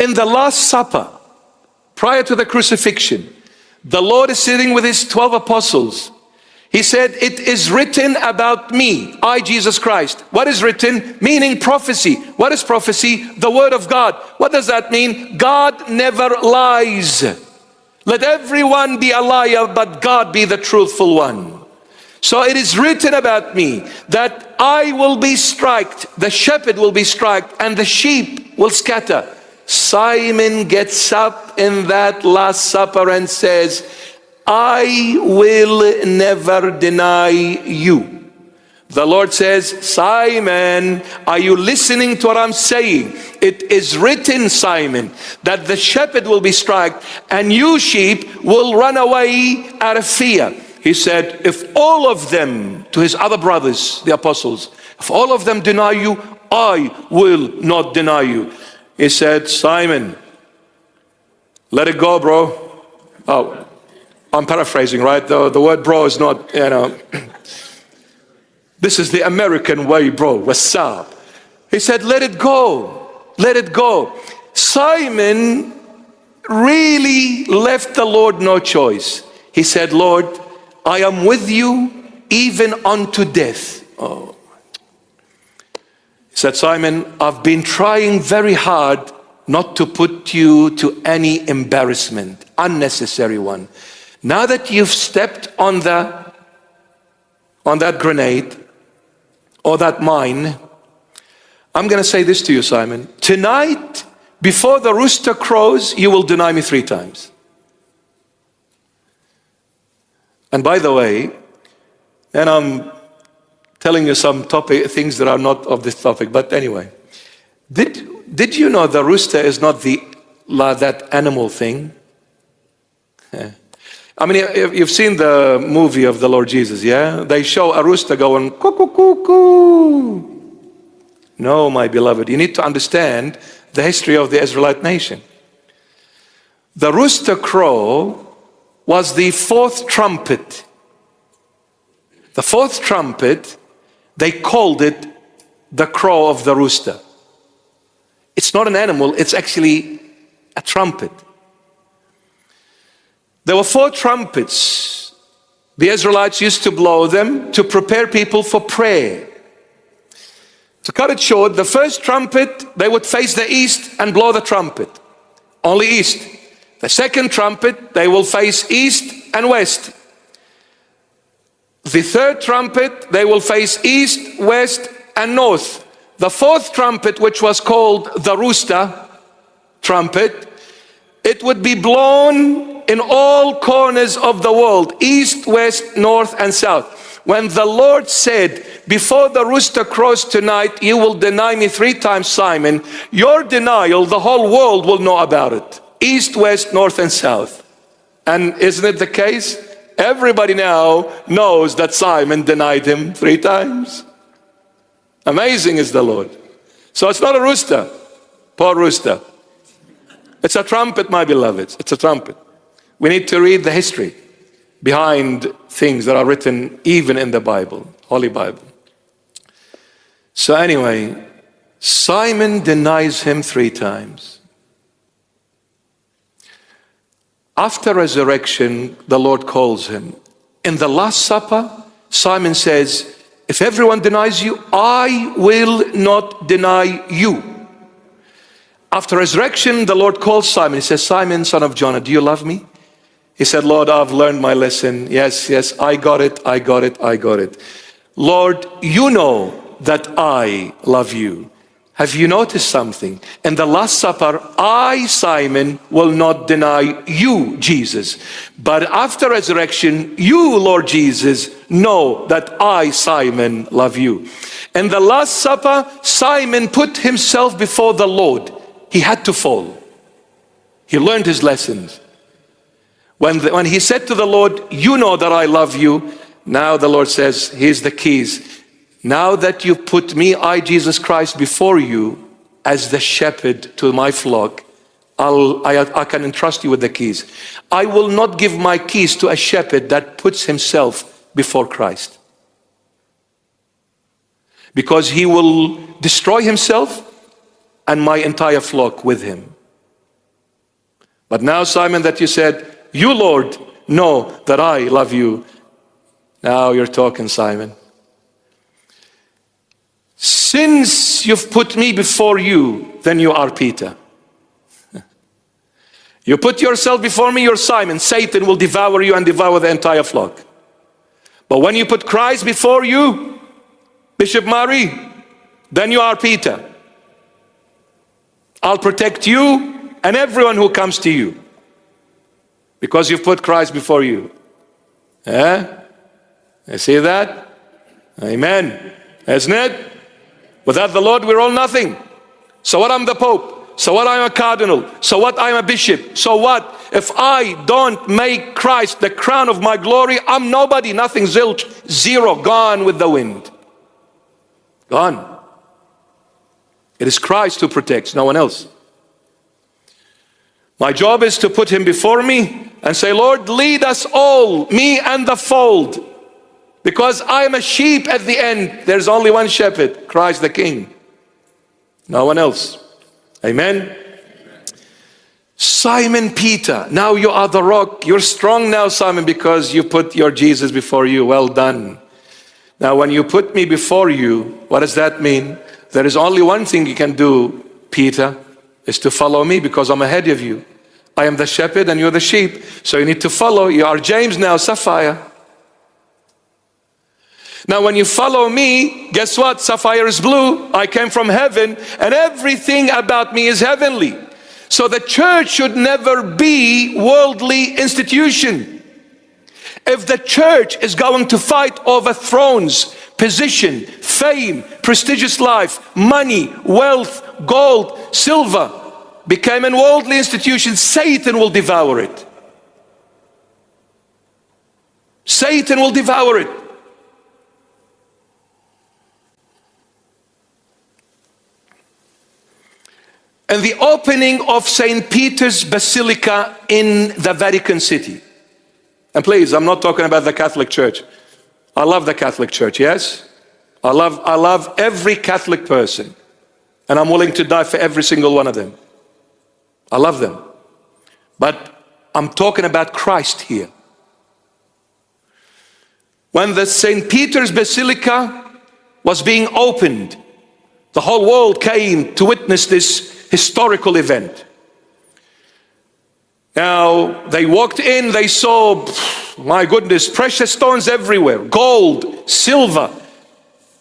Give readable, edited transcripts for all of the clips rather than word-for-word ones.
In the Last Supper, prior to the crucifixion, the Lord is sitting with his 12 apostles. He said, it is written about me, I, Jesus Christ. What is written? Meaning prophecy. What is prophecy? The word of God. What does that mean? God never lies. Let everyone be a liar, but God be the truthful one. So it is written about me that I will be striked, the shepherd will be striked, and the sheep will scatter. Simon gets up in that Last Supper and says, I will never deny you. The Lord says, Simon, are you listening to what I'm saying? It is written, Simon, that the shepherd will be struck and you sheep will run away out of fear. He said, if all of them, to his other brothers, the apostles, if all of them deny you, I will not deny you. He said, Simon, let it go, bro. Oh, I'm paraphrasing, right? The word bro is not, this is the American way, bro. What's up? He said, let it go. Let it go. Simon really left the Lord no choice. He said, Lord, I am with you even unto death. Oh. He said, Simon, I've been trying very hard not to put you to any embarrassment, unnecessary one. Now that you've stepped on that grenade or that mine, I'm going to say this to you, Simon. Tonight, before the rooster crows, you will deny me 3 times. And by the way, and I'm telling you some things that are not of this topic, but anyway, did you know the rooster is not that animal thing? I mean, you've seen the movie of the Lord Jesus, yeah? They show a rooster going, cuckoo, cuckoo. No, my beloved, you need to understand the history of the Israelite nation. The rooster crow was the 4th trumpet. The 4th trumpet, they called it the crow of the rooster. It's not an animal, it's actually a trumpet. There were 4 trumpets. The Israelites used to blow them to prepare people for prayer. To cut it short, the first trumpet, they would face the east and blow the trumpet. Only east. The second trumpet, they will face east and west. The third trumpet, they will face east, west, and north. The 4th trumpet, which was called the rooster trumpet, it would be blown in all corners of the world, east, west, north, and south. When the Lord said, before the rooster crows tonight, you will deny me 3 times, Simon, your denial, the whole world will know about it. East, west, north, and south. And isn't it the case? Everybody now knows that Simon denied him 3 times. Amazing is the Lord. So it's not a rooster, poor rooster. It's a trumpet, my beloveds. It's a trumpet. We need to read the history behind things that are written even in the Bible, Holy Bible. So anyway, Simon denies him 3 times. After resurrection, the Lord calls him. In the Last Supper, Simon says, if everyone denies you, I will not deny you. After resurrection, the Lord calls Simon. He says, Simon, son of Jonah, do you love me? He said, Lord, I've learned my lesson. Yes, I got it. Lord, you know that I love you. Have you noticed something? In the Last Supper, I, Simon, will not deny you, Jesus. But after resurrection, you, Lord Jesus, know that I, Simon, love you. In the Last Supper, Simon put himself before the Lord. He had to fall. He learned his lessons. When he said to the Lord, you know that I love you, now the Lord says, here's the keys. Now that you put me, I, Jesus Christ, before you as the shepherd to my flock, I can entrust you with the keys. I will not give my keys to a shepherd that puts himself before Christ, because he will destroy himself and my entire flock with him. But now, Simon, that you said, you, Lord, know that I love you. Now you're talking, Simon. Since you've put me before you, then you are Peter. You put yourself before me, you're Simon. Satan will devour you and devour the entire flock. But when you put Christ before you, Bishop Murray, then you are Peter. I'll protect you and everyone who comes to you, because you've put Christ before you. You see that? Amen. Isn't it? Without the Lord, we're all nothing. So what, I'm the Pope? So what, I'm a cardinal? So what, I'm a bishop? So what? If I don't make Christ the crown of my glory, I'm nobody, nothing, zilch, zero, gone with the wind. Gone. It is Christ who protects, no one else. My job is to put him before me and say, Lord, lead us all, me and the fold. Because I am a sheep at the end. There's only one shepherd, Christ the King. No one else. Amen. Simon Peter, now you are the rock. You're strong now, Simon, because you put your Jesus before you. Well done. Now when you put me before you, what does that mean? There is only one thing you can do, Peter, is to follow me, because I'm ahead of you. I am the shepherd and you're the sheep. So you need to follow. You are James now, Sapphire. Now when you follow me, guess what? Sapphire is blue. I came from heaven and everything about me is heavenly. So the church should never be worldly institution. If the church is going to fight over thrones, position, fame, prestigious life, money, wealth, gold, silver, became a worldly institution, Satan will devour it. Satan will devour it. And the opening of St. Peter's Basilica in the Vatican City. And please, I'm not talking about the Catholic Church. I love the Catholic Church, yes? I love every Catholic person. And I'm willing to die for every single one of them. I love them. But I'm talking about Christ here. When the St. Peter's Basilica was being opened, the whole world came to witness this historical event. Now, they walked in, they saw, my goodness, precious stones everywhere, gold, silver,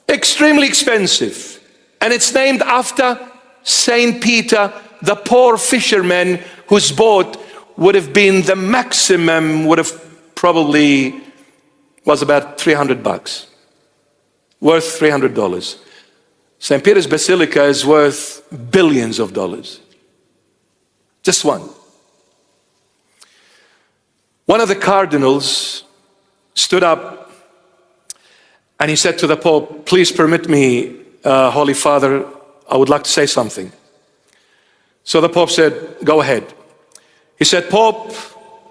extremely expensive. And it's named after Saint Peter, the poor fisherman whose boat would have been the maximum, would have probably was about $300, worth $300. St. Peter's Basilica is worth billions of dollars. Just one. One of the cardinals stood up and he said to the Pope, please permit me, Holy Father, I would like to say something. So the Pope said, go ahead. He said, Pope,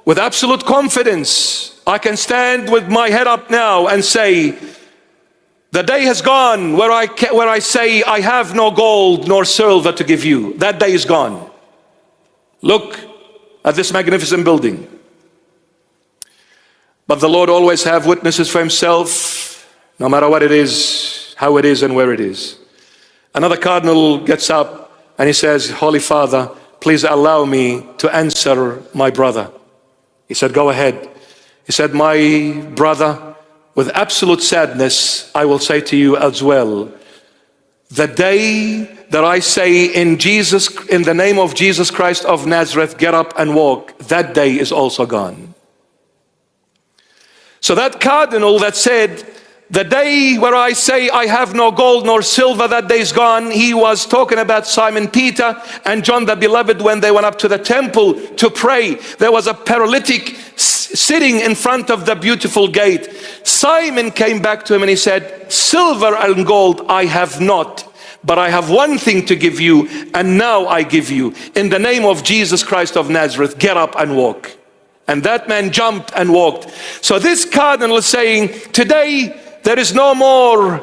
with absolute confidence, I can stand with my head up now and say, the day has gone where I say I have no gold nor silver to give you. That day is gone. Look at this magnificent building. But the Lord always have witnesses for himself, no matter what it is, how it is, and where it is. Another cardinal gets up and he says, Holy Father, please allow me to answer my brother. He said, go ahead. He said, my brother, with absolute sadness, I will say to you as well, the day that I say in the name of Jesus Christ of Nazareth, get up and walk, that day is also gone. So that cardinal that said, the day where I say I have no gold nor silver, that day is gone, he was talking about Simon Peter and John the Beloved when they went up to the temple to pray. There was a paralytic sitting in front of the beautiful gate. Simon came back to him and he said, silver and gold I have not, but I have one thing to give you, and now I give you. In the name of Jesus Christ of Nazareth, get up and walk. And that man jumped and walked. So this cardinal is saying, today there is no more,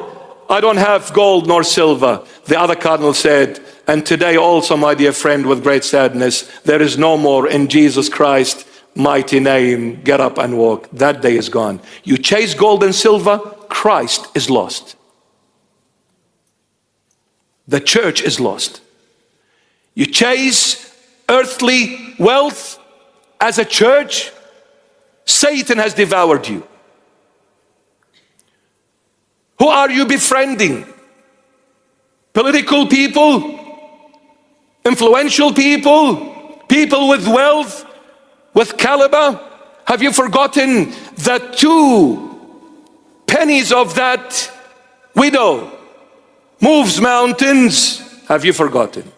I don't have gold nor silver. The other cardinal said, And today also, my dear friend, with great sadness, there is no more in Jesus Christ mighty name, get up and walk. That day is gone. You chase gold and silver, Christ is lost. The church is lost. You chase earthly wealth as a church, Satan has devoured you. Who are you befriending? Political people? Influential people? People with wealth? With caliber? Have you forgotten that 2 pennies of that widow moves mountains? Have you forgotten?